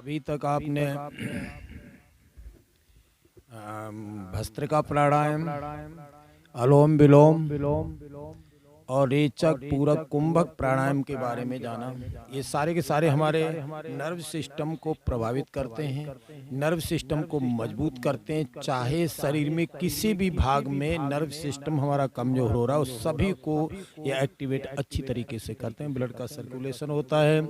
अभी तक आपने भस्त्रिका प्राणायाम, अनुलोम विलोम और रेचक, पूरक, कुंभक प्राणायाम के बारे में जाना। ये सारे के सारे हमारे नर्व सिस्टम को प्रभावित करते हैं, नर्व सिस्टम को मजबूत करते हैं। चाहे शरीर में किसी भी भाग में नर्व सिस्टम हमारा कमजोर हो रहा है, उस सभी को ये एक्टिवेट अच्छी तरीके से करते हैं। ब्लड का सर्कुलेशन होता है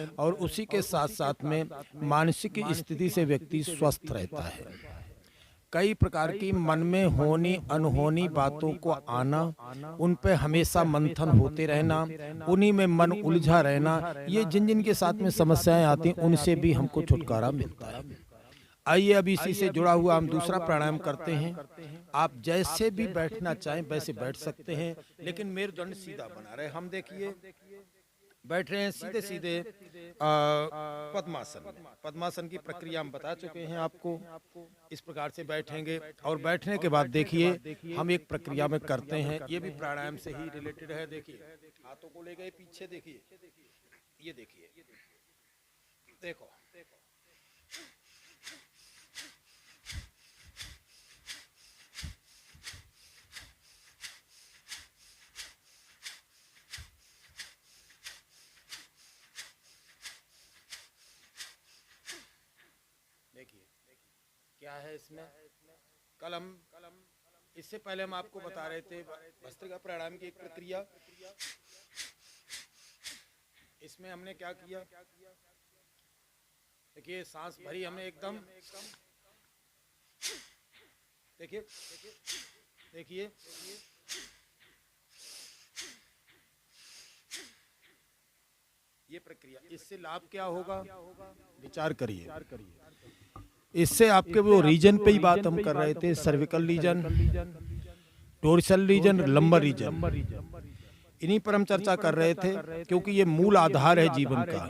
और उसी के साथ साथ में मानसिक स्थिति से व्यक्ति स्वस्थ रहता है। कई प्रकार की मन में होनी अनहोनी बातों को आना, उन पे हमेशा मंथन होते रहना, उन्हीं में मन उलझा रहना, ये जिन जिन के साथ में समस्याएं आती हैं उनसे भी हमको छुटकारा मिलता है। आइए अब इसी से जुड़ा हुआ हम दूसरा प्राणायाम करते हैं। आप जैसे भी बैठना चाहें वैसे बैठ सकते हैं, लेकिन मेरुदंड सीधा बना रहे। हम देखिए बैठ रहे हैं सीधे सीधे पद्मासन। पद्मासन की प्रक्रिया हम बता चुके हैं आपको। इस प्रकार से बैठेंगे और बैठने के बाद देखिए हम एक प्रक्रिया में करते हैं, ये भी प्राणायाम से ही रिलेटेड है। देखिए हाथों को ले गए पीछे, देखिए ये देखिए, देखो क्या है इसमें। कलम इससे पहले हम आपको बता रहे थे भस्त्रिका प्राणायाम की एक प्रक्रिया। इसमें हमने क्या किया, देखिए सांस भरी हमने एकदम, देखिए देखिए ये प्रक्रिया, इससे लाभ क्या होगा विचार करिए। इससे आपके वो रीजन पे ही बात हम कर रहे थे, cervical region, dorsal region, lumbar region, इन्हीं पर हम चर्चा कर रहे थे, क्योंकि ये मूल आधार है जीवन का,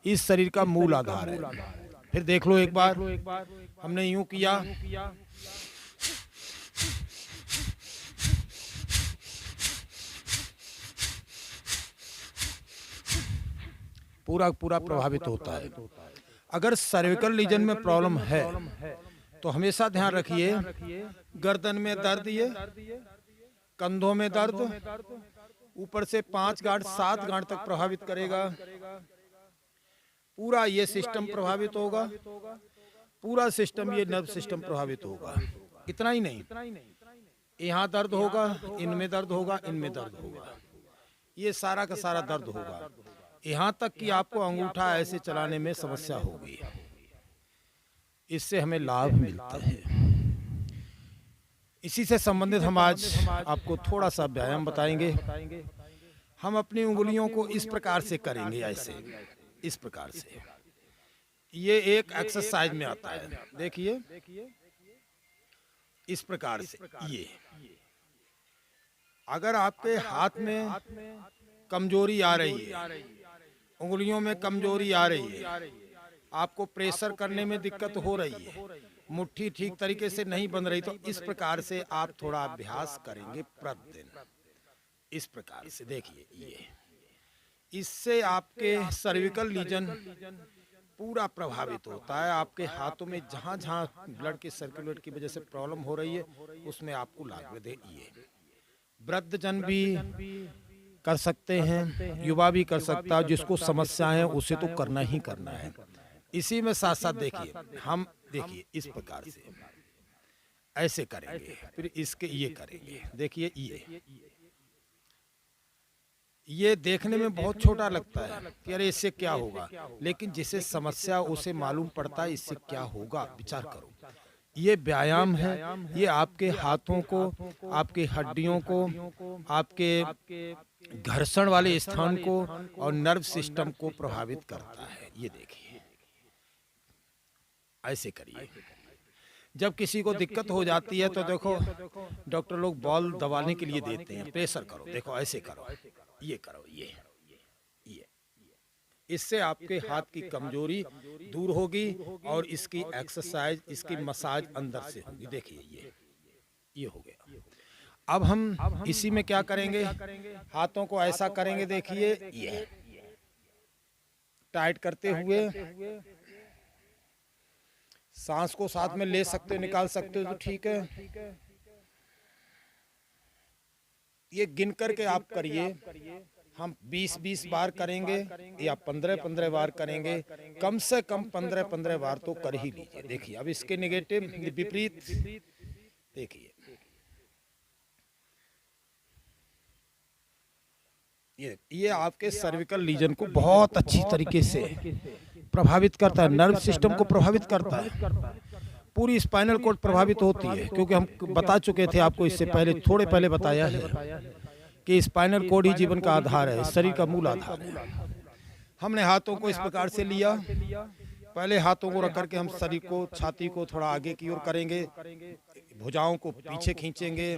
इस शरीर का मूल आधार है। फिर देख लो एक बार हमने यूं किया, पूरा पूरा प्रभावित होता है। अगर सर्विकल रीजन में प्रॉब्लम है तो हमेशा ध्यान रखिए, गर्दन में दर्द, ये कंधों में दर्द, ऊपर से 5 गांठ 7 गांठ तक प्रभावित करेगा। पूरा ये सिस्टम प्रभावित होगा, पूरा सिस्टम, ये नर्व सिस्टम प्रभावित होगा। इतना ही नहीं, यहाँ दर्द होगा, इनमें दर्द होगा, इनमें दर्द होगा, ये सारा का सारा दर्द होगा। यहाँ तक कि आपको अंगूठा ऐसे चलाने में समस्या होगी। इससे हमें लाभ मिलता है। इसी से संबंधित हम आज आपको थोड़ा सा व्यायाम बताएंगे। हम अपनी उंगलियों को इस प्रकार से करेंगे, ऐसे इस प्रकार से। ये एक एक्सरसाइज में आता है, देखिए इस प्रकार से। ये अगर आपके हाथ में कमजोरी आ रही है, उंगलियों में कमजोरी आ रही है, आपको प्रेशर करने में दिक्कत हो रही है, मुट्ठी ठीक तरीके से नहीं बन रही, तो इस प्रकार से आप थोड़ा अभ्यास करेंगे प्रतिदिन। इस प्रकार से देखिए, ये इससे आपके सर्विकल रीजन पूरा प्रभावित होता है। आपके हाथों में जहां जहां ब्लड के सर्कुलेट की वजह से प्रॉब्लम हो रही है उसमें आपको लाभ दे। ये वृद्धजन भी कर सकते हैं, युवा भी कर सकता है, जिसको समस्या है उसे तो करना ही करना है। इसी में साथ साथ देखिए हम, देखिए इस प्रकार से ऐसे करेंगे, फिर इसके ये करेंगे। देखिए ये देखने में बहुत छोटा लगता है कि अरे इससे क्या होगा, लेकिन जिसे समस्या उसे मालूम पड़ता है इससे क्या होगा। विचार करो, ये व्यायाम है, ये आपके हाथों को, आपकी हड्डियों को, आपके घर्षण वाले स्थान को और नर्व सिस्टम को प्रभावित करता है। ये देखिए ऐसे करिए। जब किसी को दिक्कत हो जाती है तो देखो डॉक्टर लोग बॉल दबाने के लिए देते हैं, प्रेशर करो, देखो ऐसे करो, ये करो, ये इससे आपके हाथ की कमजोरी दूर होगी और इसकी एक्सरसाइज, इसकी मसाज अंदर से होगी। देखिए ये हो गया। अब हम इसी में क्या करेंगे, हाथों को ऐसा करेंगे, देखिए ये टाइट करते हुए सांस को साथ में ले सकते हो, निकाल सकते हो तो ठीक है। ये गिन करके आप करिए। हम 20-20 बार करेंगे या 15-15 बार करेंगे, कम से कम 15-15 बार तो कर ही लीजिए। देखिए अब इसके नेगेटिव विपरीत देखिए, ये आपके सर्विकल रीजन को बहुत अच्छी तरीके से प्रभावित करता है, नर्व सिस्टम को प्रभावित करता है, पूरी स्पाइनल कॉर्ड प्रभावित होती है। क्योंकि हम बता चुके थे आपको इससे पहले, थोड़े पहले बताया है कि स्पाइनल कॉर्ड ही जीवन का आधार है, शरीर का मूल आधार है। हमने हाथों को इस प्रकार से लिया, पहले हाथों को रख करके हम शरीर को, छाती को थोड़ा आगे की ओर करेंगे, भुजाओं को पीछे खींचेंगे,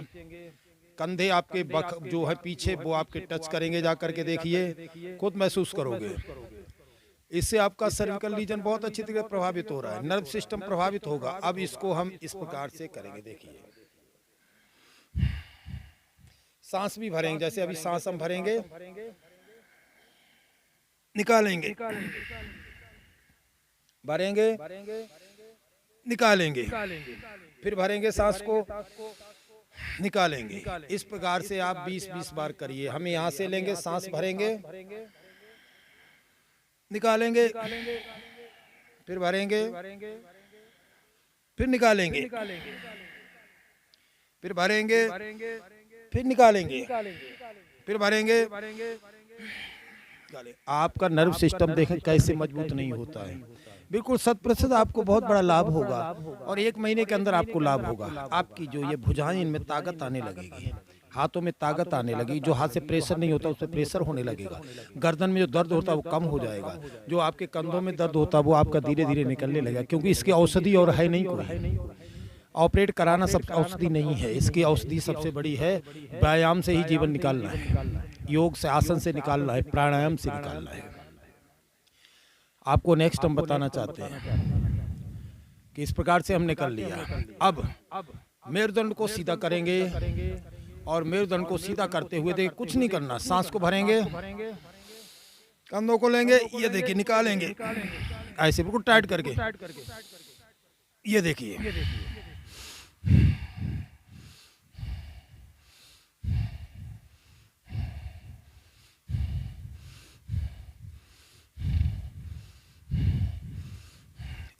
कंधे आपके जो है पीछे वो आपके टच करेंगे, जा करके देखिए, खुद महसूस करोगे। इससे आपका सर्विकल रीजन बहुत अच्छी तरह प्रभावित हो रहा है, नर्व सिस्टम प्रभावित होगा। अब इसको हम इस प्रकार से करेंगे, देखिए सांस भी भरेंगे, जैसे अभी सांस हम भरेंगे, निकालेंगे, भरेंगे, निकालेंगे, फिर भरेंगे सांस को, निकालेंगे। इस प्रकार से आप 20-20 बार करिए। हम यहाँ से लेंगे, सांस भरेंगे, निकालेंगे, फिर भरेंगे, फिर निकालेंगे, फिर भरेंगे, फिर निकालेंगे, फिर भरेंगे। आपका नर्व सिस्टम देखें कैसे मजबूत नहीं होता है। बिल्कुल 100% आपको बहुत बड़ा लाभ होगा, और 1 महीने के अंदर आपको लाभ होगा। आपकी जो ये भुजाएं, इनमें ताकत आने लगेगी, हाथों में ताकत आने लगेगी, जो हाथ से प्रेशर नहीं होता उसमें प्रेशर होने लगेगा, गर्दन में जो दर्द होता है वो कम हो जाएगा, जो आपके कंधों में दर्द होता है वो आपका धीरे धीरे निकलने लगेगा। क्योंकि इसकी औषधि और है नहीं कोई, ऑपरेट कराना सब औषधि नहीं है, इसकी औषधि सबसे बड़ी है व्यायाम से ही जीवन निकालना है, योग से, आसन से निकालना है, प्राणायाम से निकालना है। आपको नेक्स्ट हम बताना चाहते हैं कि इस प्रकार से हमने कर लिया। अब मेरुदंड को सीधा करेंगे, और मेरुदंड को सीधा करते हुए देखिए कुछ नहीं करना, सांस को भरेंगे, कंधों को लेंगे, ये देखिए निकालेंगे ऐसे बिल्कुल टाइट करके, ये देखिए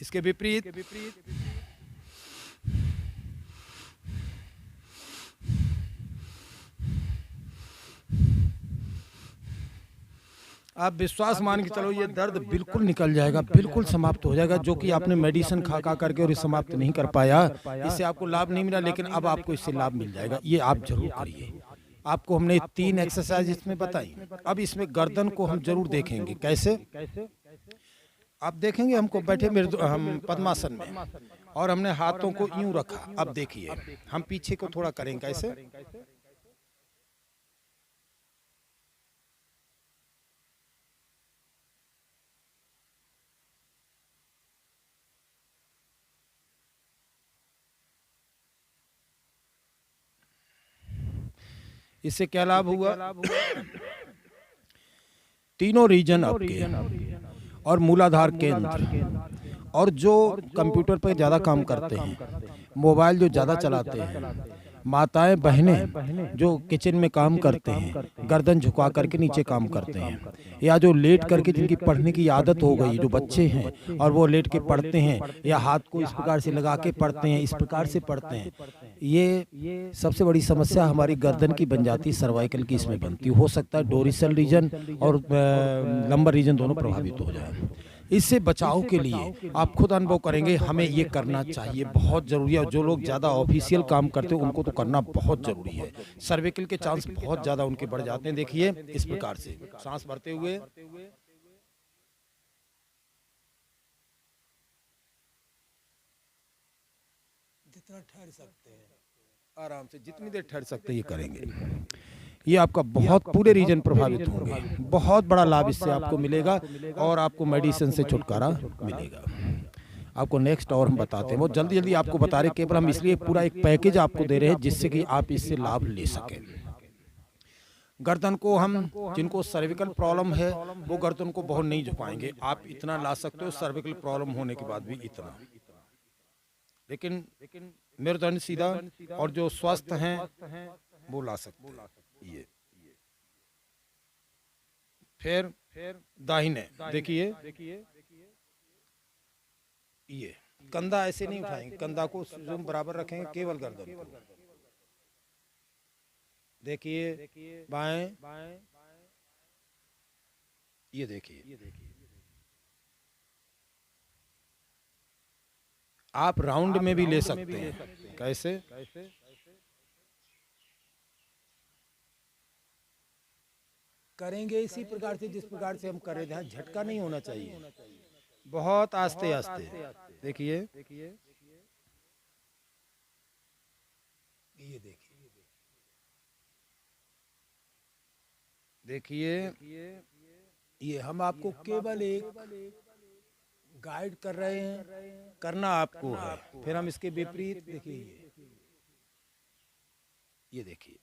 इसके विपरीत आप विश्वास मान के चलो, ये दर्द बिल्कुल निकल जाएगा, बिल्कुल समाप्त हो जाएगा। जो कि आपने मेडिसिन खा खा करके और समाप्त नहीं कर पाया, इससे आपको लाभ नहीं मिला, लेकिन अब आपको इससे लाभ मिल जाएगा। ये आप जरूर करिए। आपको हमने 3 एक्सरसाइज इसमें बताई। अब इसमें गर्दन को हम जरूर देखेंगे, कैसे आप देखेंगे। हमको बैठे हम पद्मासन में, और हमने हाथों को यूं रखा। अब देखिए हम पीछे को थोड़ा करेंगे, कैसे इससे क्या लाभ हुआ? तीनों रीजन आपके और मूलाधार केंद्र, और जो कंप्यूटर पर ज़्यादा काम करते हैं, मोबाइल जो ज़्यादा चलाते हैं, माताएं बहनें जो किचन में काम करते हैं, गर्दन झुका करके नीचे काम करते हैं, या जो लेट करके जिनकी पढ़ने की आदत हो गई, जो बच्चे हैं और वो लेट के पढ़ते हैं, या हाथ को इस प्रकार से लगा के पढ़ते हैं, इस प्रकार से पढ़ते हैं, ये सबसे बड़ी समस्या हमारी गर्दन की बन जाती, सर्वाइकल की इसमें बनती। हो सकता है डोरिसल रीजन और लंबर रीजन दोनों प्रभावित हो जाए। इससे बचाव के लिए आप खुद अनुभव करेंगे, हमें ये करना चाहिए, बहुत ज़रूरी है। जो लोग ज़्यादा ऑफिशियल काम करते हैं उनको तो करना बहुत ज़रूरी है। सर्विकल के चांस बहुत ज़्यादा उनके बढ़ जाते हैं। देखिए इस प्रकार से सांस भरते हुए, जितना ठहर सकते हैं आराम से, जितनी देर ठहर सकते हैं ये करेंगे। ये आपका बहुत पूरे रीजन प्रभावित होंगे, बहुत बड़ा लाभ इससे आपको मिलेगा, और आपको मेडिसिन से छुटकारा मिलेगा। आपको नेक्स्ट और हम बताते हैं, वो जल्दी जल्दी आपको बता रहे, केवल हम इसलिए पूरा एक पैकेज आपको दे रहे हैं जिससे कि आप इससे लाभ ले सकें। गर्दन को हम, जिनको सर्विकल प्रॉब्लम है वो गर्दन को बहुत नहीं झुकाएंगे, आप इतना ला सकते हो, सर्विकल प्रॉब्लम होने के बाद भी इतना। लेकिन मेरुदंड सीधा और जो स्वस्थ हैं वो ला सकते हैं। ये फिर दाहिने देखिए, ये कंधा ऐसे नहीं उठाएंगे, कंधा को जोम बराबर रखेंगे, केवल गर्दन को। देखिए बाएं, ये देखिए। आप राउंड में भी ले सकते हैं। कैसे? करेंगे इसी प्रकार से जिस प्रकार से हम कर रहे थे। झटका नहीं होना चाहिए, बहुत आस्ते आस्ते। देखिए, ये देखिए, ये हम आपको केवल एक गाइड कर रहे हैं, करना आपको है। फिर हम इसके विपरीत देखिए, ये देखिए,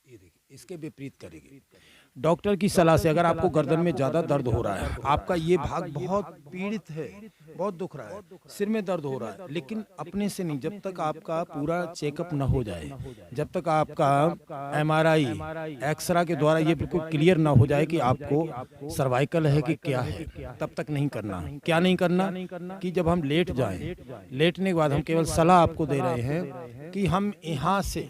ये देखिए, इसके विपरीत करेंगे। डॉक्टर की सलाह से अगर आपको गर्दन में ज़्यादा दर्द हो रहा है, आपका ये भाग बहुत पीड़ित है, बहुत दुख रहा है, सिर में दर्द हो रहा है, लेकिन अपने से नहीं, जब तक आपका पूरा चेकअप न हो जाए, जब तक आपका MRI एक्सरा के द्वारा ये बिल्कुल क्लियर ना हो जाए कि आपको सर्वाइकल है कि क्या है, तब तक नहीं करना। क्या नहीं करना? कि जब हम लेट जाएं, लेटने के बाद हम केवल सलाह आपको दे रहे हैं कि हम यहाँ से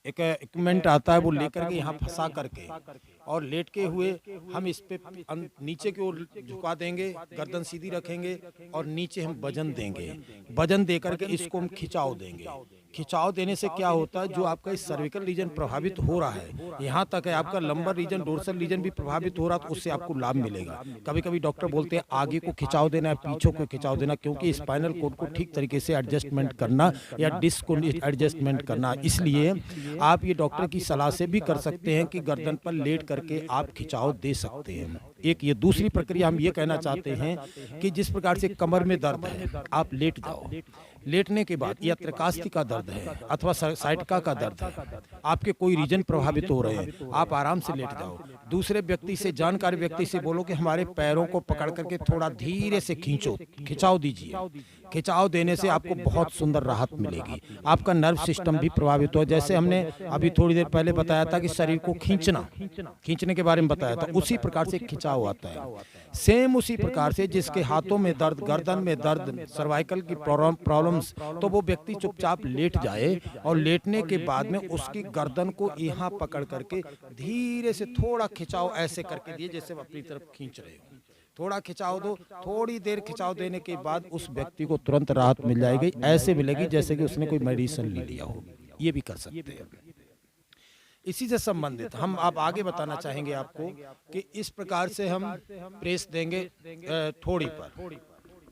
एक इक्विपमेंट आता है, वो लेकर के यहाँ फंसा करके और लेट के हुए हम इस पे नीचे की ओर झुका देंगे, गर्दन सीधी रखेंगे और नीचे हम वजन देंगे। वजन दे करके इसको हम खिंचाव देंगे। खिंचाव देने से क्या होता है, जो आपका इस सर्विकल रीजन प्रभावित हो रहा है, यहाँ तक है आपका लंबर रीजन, डोर्सल रीजन भी प्रभावित हो रहा है, तो उससे आपको लाभ मिलेगा। कभी कभी डॉक्टर बोलते हैं आगे को खिंचाव देना है, पीछे को खिंचाव देना, क्योंकि स्पाइनल कोड को ठीक तरीके से एडजस्टमेंट करना या डिस्क को एडजस्टमेंट करना। इसलिए आप ये डॉक्टर की सलाह से भी कर सकते हैं कि गर्दन पर लेट करके आप खिंचाव दे सकते हैं। एक ये दूसरी प्रक्रिया हम ये कहना चाहते हैं कि जिस प्रकार से कमर में दर्द है, आप लेट जाओ। लेटने के बाद या त्रिकास्ती का दर्द है अथवा साइटिका का दर्द है, आपके कोई रीजन प्रभावित हो रहे हैं, आप आराम से लेट जाओ। दूसरे व्यक्ति से, जानकार व्यक्ति से बोलो कि हमारे पैरों को पकड़ करके थोड़ा धीरे से खींचो, खिंचाव दीजिए। खिंचाव देने से आपको बहुत सुंदर राहत मिलेगी। आपका नर्व सिस्टम भी प्रभावित हो, जैसे हमने अभी थोड़ी देर पहले बताया था कि शरीर को खींचने के बारे में बताया था, उसी प्रकार से खिंचाव आता है। सेम उसी प्रकार से जिसके हाथों में दर्द, गर्दन में दर्द, सर्वाइकल की प्रॉब्लम्स, तो वो व्यक्ति चुपचाप लेट जाए और लेटने के बाद में उसकी गर्दन को यहाँ पकड़ करके धीरे से थोड़ा खिंचाव ऐसे करके दिए जैसे अपनी तरफ खींच रहे हो। थोड़ा खिंचाव दो, थोड़ी देर खिंचाव देने के बाद उस व्यक्ति को तुरंत राहत मिल जाएगी। ऐसे मिलेगी जैसे कि उसने कोई मेडिसिन ले लिया हो। ये भी कर सकते हैं। इसी से संबंधित हम आप आगे बताना चाहेंगे आपको कि इस प्रकार से हम प्रेस देंगे थोड़ी पर।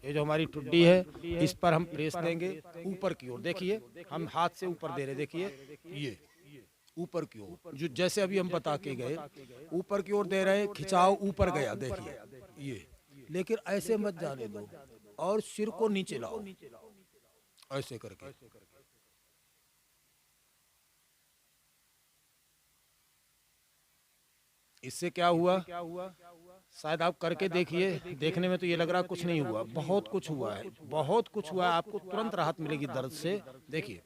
ये जो हमारी ठुड्डी है, इस पर हम प्रेस देंगे ऊपर की ओर। देखिए, हम हाथ से ऊपर दे रहे, देखिए ये ऊपर की ओर, जो जैसे अभी हम बता के गए, ऊपर की ओर दे रहे, खिंचाव ऊपर गया, देखिए ये। लेकिन ऐसे मत जाने दो और सिर को नीचे लाओ ऐसे करके। इससे क्या हुआ, शायद आप करके देखिए, देखने में तो ये लग रहा कुछ नहीं हुआ, बहुत कुछ हुआ है, बहुत कुछ हुआ है। आपको तुरंत राहत मिलेगी दर्द से। देखिए,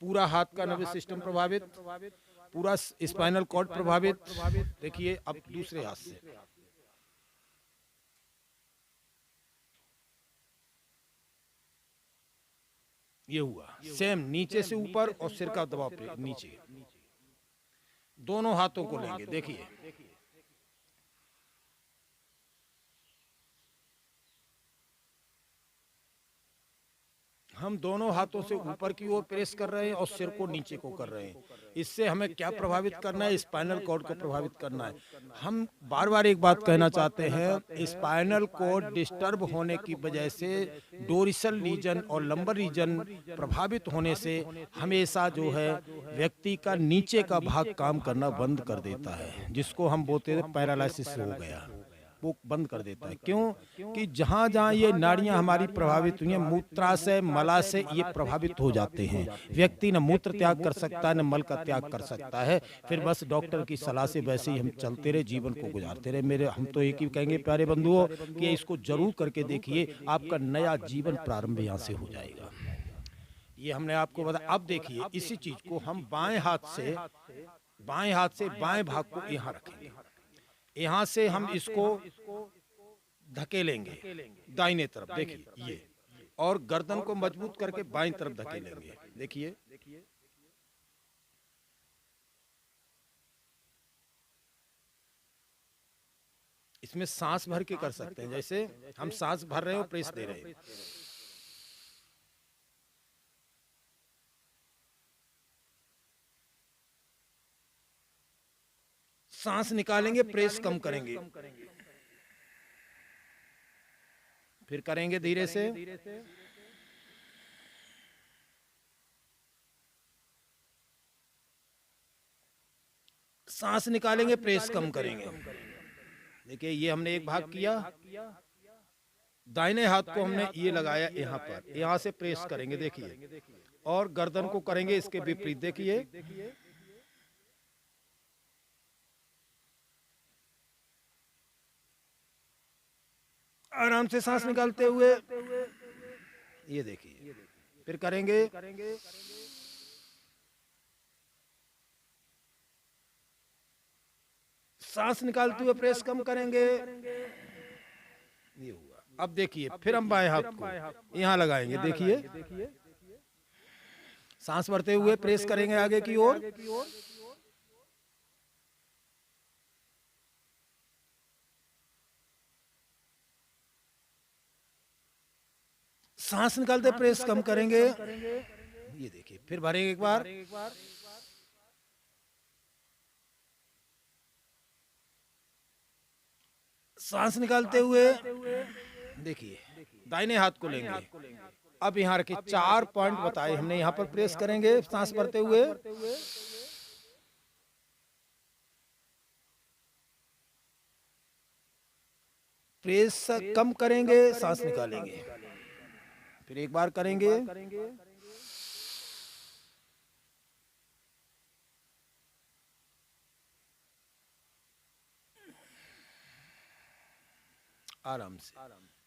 पूरा हाथ का नर्वस सिस्टम प्रभावित, पूरा स्पाइनल कॉर्ड प्रभावित। देखिए अब दूसरे हाथ से, ये हुआ सेम, नीचे से ऊपर और सिर का दबाव पे नीचे। दोनों हाथों को लेंगे, देखिए हम दोनों हाथों से ऊपर की ओर प्रेस कर रहे हैं और सिर को नीचे को कर रहे हैं। इससे हमें क्या प्रभावित करना है, स्पाइनल कॉर्ड को प्रभावित करना है। हम बार बार एक बात कहना चाहते हैं, स्पाइनल कॉर्ड डिस्टर्ब होने की वजह से डोर्सल रीजन और लंबर रीजन प्रभावित होने से हमेशा जो है व्यक्ति का नीचे का भाग काम करना बंद कर देता है, जिसको हम बोलते हैं पैरालिसिस हो गया। वो बंद कर देता है। क्यों? कि जहाँ जहाँ ये नाड़ियाँ हमारी प्रभावित हुई हैं, मूत्राशय मलाशय ये प्रभावित हो जाते हैं। व्यक्ति न मूत्र त्याग कर सकता है, न मल का त्याग कर सकता है। फिर बस डॉक्टर की सलाह से वैसे ही हम चलते रहे, जीवन को गुजारते रहे। मेरे हम तो एक ही कहेंगे प्यारे बंधुओं कि इसको जरूर करके देखिए, आपका नया जीवन प्रारंभ यहाँ से हो जाएगा। ये हमने आपको बताया। अब देखिए इसी चीज को हम बाएं हाथ से बाएं भाग को यहाँ रखेंगे, यहाँ से हम इसको धकेलेंगे दाहिने तरफ, देखिए ये, और गर्दन को मजबूत करके बाईं तरफ धकेलेंगे। देखिए इसमें सांस भर के कर सकते हैं, जैसे हम सांस भर रहे हो, प्रेस दे रहे हैं। सांस निकालेंगे, प्रेस कम करेंगे, फिर करेंगे धीरे से। सांस निकालेंगे, प्रेस कम करेंगे। देखिए ये हमने एक भाग किया। दाहिने हाथ को हमने ये लगाया यहाँ पर, यहाँ से प्रेस करेंगे, देखिए, और गर्दन को करेंगे इसके विपरीत। देखिए आराम से सांस निकालते हुए, ये देखिए, फिर करेंगे। सांस निकालते हुए प्रेस कम करेंगे, ये हुआ। अब देखिए फिर हम बाएं हाथ को यहाँ लगाएंगे, देखिए, सांस भरते हुए प्रेस करेंगे आगे की ओर। सांस निकालते प्रेस कम करेंगे, ये देखिए, फिर भरेंगे एक बार। सांस निकालते हुए, देखिए, दाहिने हाथ को लेंगे। अब यहाँ रखिए, 4 पॉइंट बताए हमने, यहाँ पर प्रेस करेंगे सांस भरते हुए, प्रेस कम करेंगे, सांस निकालेंगे, फिर एक बार करेंगे। आराम से।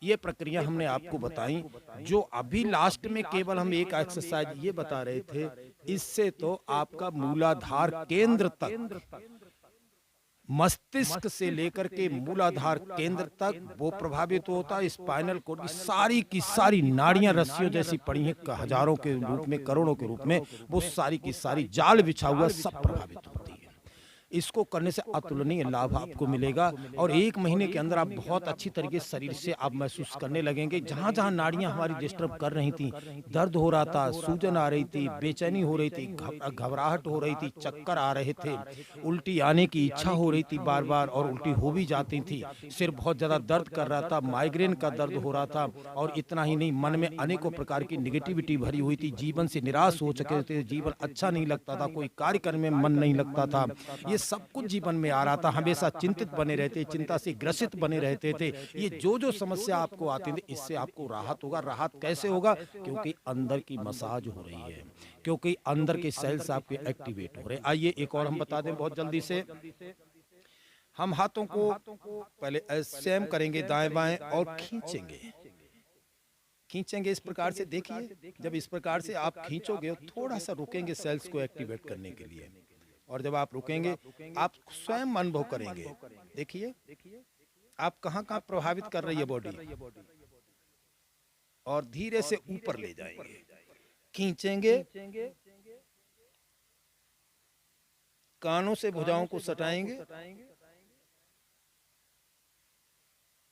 ये प्रक्रिया हमने आपको बताई। जो अभी लास्ट में केवल हम एक एक्सरसाइज ये बता रहे थे, इससे तो आपका मूलाधार केंद्र तक, मस्तिष्क से लेकर के मूलाधार केंद्र तक वो प्रभावित होता है। स्पाइनल कॉर्ड की सारी नाड़ियां रस्सियों जैसी पड़ी हैं, हजारों के रूप में, करोड़ों के रूप में, वो सारी की सारी जाल बिछा हुआ सब प्रभावित होती है। इसको करने से अतुलनीय लाभ आपको मिलेगा, और 1 महीने के अंदर आप बहुत अच्छी तरीके से शरीर से आप महसूस करने लगेंगे। जहां जहां नाड़ियां हमारी डिस्टर्ब कर रही थी, दर्द हो रहा था, सूजन आ रही थी, बेचैनी हो रही थी, घबराहट हो रही थी, चक्कर आ रहे थे, उल्टी आने की इच्छा हो रही थी बार बार, और उल्टी हो भी जाती थी, सिर बहुत ज्यादा दर्द कर रहा था, माइग्रेन का दर्द हो रहा था, और इतना ही नहीं, मन में अनेकों प्रकार की निगेटिविटी भरी हुई थी, जीवन से निराश हो चुके थे, जीवन अच्छा नहीं लगता था, कोई कार्य करने में मन नहीं लगता था, ये सब कुछ जीवन में आ रहा था। हमेशा चिंतित बने रहते, चिंता से ग्रसित बने रहते थे। ये जो समस्या आपको आती थी, इससे आपको राहत होगा। राहत कैसे होगा? क्योंकि अंदर की मसाज हो रही है, क्योंकि अंदर के सेल्स आपके एक्टिवेट हो रहे हैं। आइए एक और हम बता दें बहुत जल्दी से। हम हाथों को पहले ऐसे करेंगे, दाएं बाएं, और खींचेंगे इस प्रकार से। देखिए जब इस प्रकार से आप खींचोगे, थोड़ा सा रुकेंगे सेल्स को एक्टिवेट करने के लिए, और जब आप रुकेंगे आप स्वयं अनुभव करेंगे। देखिए आप कहां कहां प्रभावित कर रही है बॉडी, और धीरे से ऊपर ले जाएंगे, खींचेंगे, कानों से भुजाओं को सटाएंगे,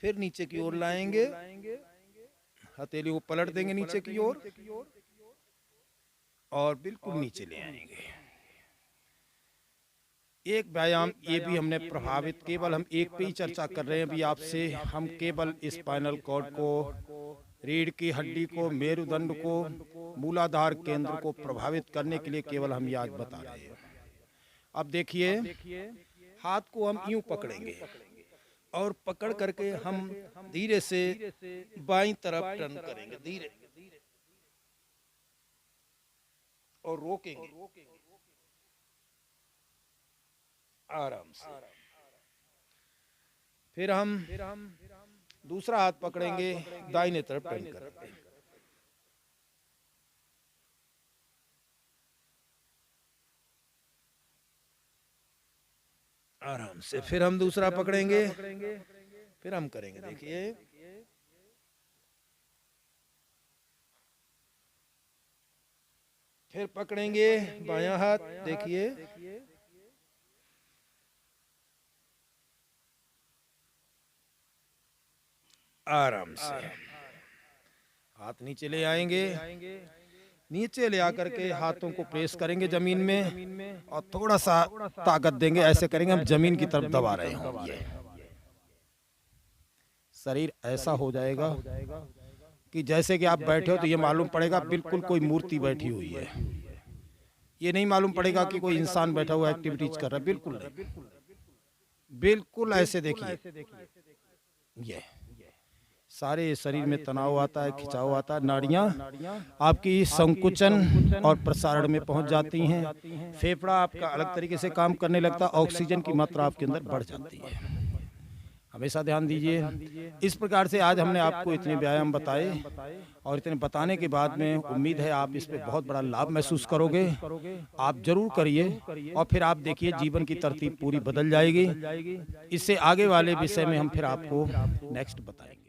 फिर नीचे की ओर लाएंगे, हथेली को पलट देंगे नीचे की ओर, और बिल्कुल नीचे ले आएंगे। एक व्यायाम ये भी हमने प्रभावित, केवल हम एक पे ही चर्चा कर रहे हैं अभी आपसे। हम केवल स्पाइनल कॉर्ड को, रीढ़ की हड्डी को, मेरुदंड को, मूलाधार केंद्र को प्रभावित करने के लिए केवल हम याद बता रहे हैं। अब देखिए हाथ को हम यूं पकड़ेंगे, और पकड़ करके हम धीरे से बाईं तरफ टर्न करेंगे, धीरे और रोकेंगे आराम से। फिर हम दूसरा हाथ पकड़ेंगे, दाहिने तरफ टर्न करेंगे आराम से। फिर हम दूसरा पकड़ेंगे, फिर हम करेंगे, देखिए फिर पकड़ेंगे बायां हाथ, देखिए आराम से। हाथ नीचे ले आएंगे, नीचे ले आकर के हाथों को प्रेस करेंगे जमीन में और थोड़ा सा ताकत देंगे, ऐसे करेंगे हम जमीन की तरफ दबा रहे हों। ये शरीर ऐसा हो जाएगा कि जैसे कि आप बैठे हो तो ये मालूम पड़ेगा बिल्कुल कोई मूर्ति बैठी हुई है। ये नहीं मालूम पड़ेगा कि कोई इंसान बैठा हुआ एक्टिविटीज कर रहा है, बिल्कुल नहीं, बिल्कुल ऐसे देखिए। ये सारे शरीर में तनाव आता है, खिंचाव आता है, नाड़ियां आपकी संकुचन और प्रसारण में पहुंच जाती हैं, फेफड़ा आपका अलग तरीके से काम करने लगता है, ऑक्सीजन की मात्रा आपके अंदर बढ़ जाती है। हमेशा ध्यान दीजिए। इस प्रकार से आज हमने आपको इतने व्यायाम बताए और इतने बताने के बाद में उम्मीद है आप इस पे बहुत बड़ा लाभ महसूस करोगे। आप जरूर करिए और फिर आप देखिए जीवन की तरतीब पूरी बदल जाएगी। इससे आगे वाले विषय में हम फिर आपको नेक्स्ट बताएंगे।